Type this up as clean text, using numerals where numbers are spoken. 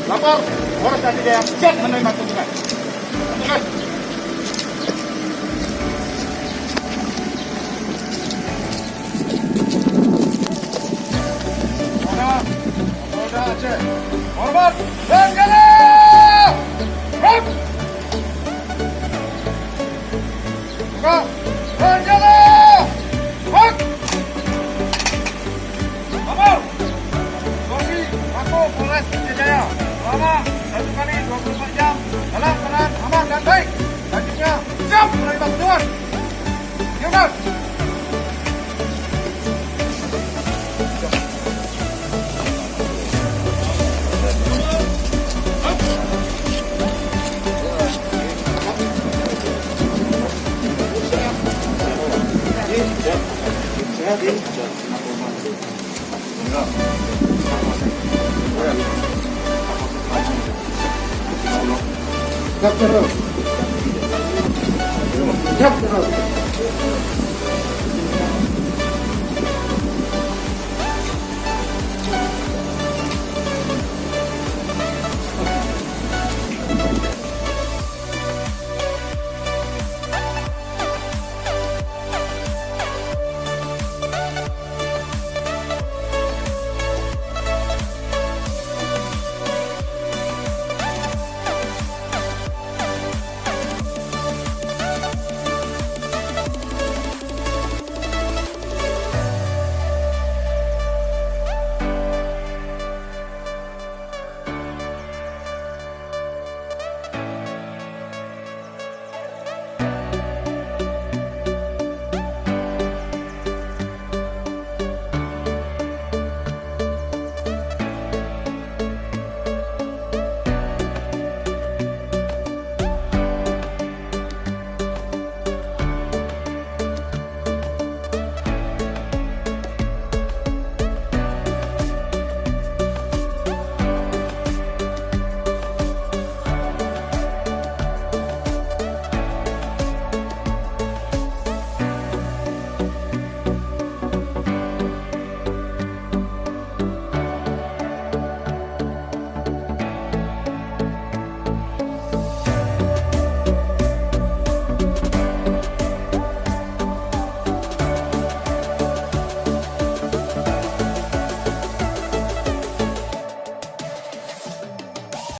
Lapor, Polres Aceh Jaya siap menerima tuntutan. Polda Aceh, hormat dan jaya. Hop. Buka dan jaya. Hop. Lapor. Polisi Mapolres Aceh Jaya selama 1 kali 24 jam dalam keadaan aman dan baik. Selanjutnya siap menerima tuntutan. Siap. Siap terus.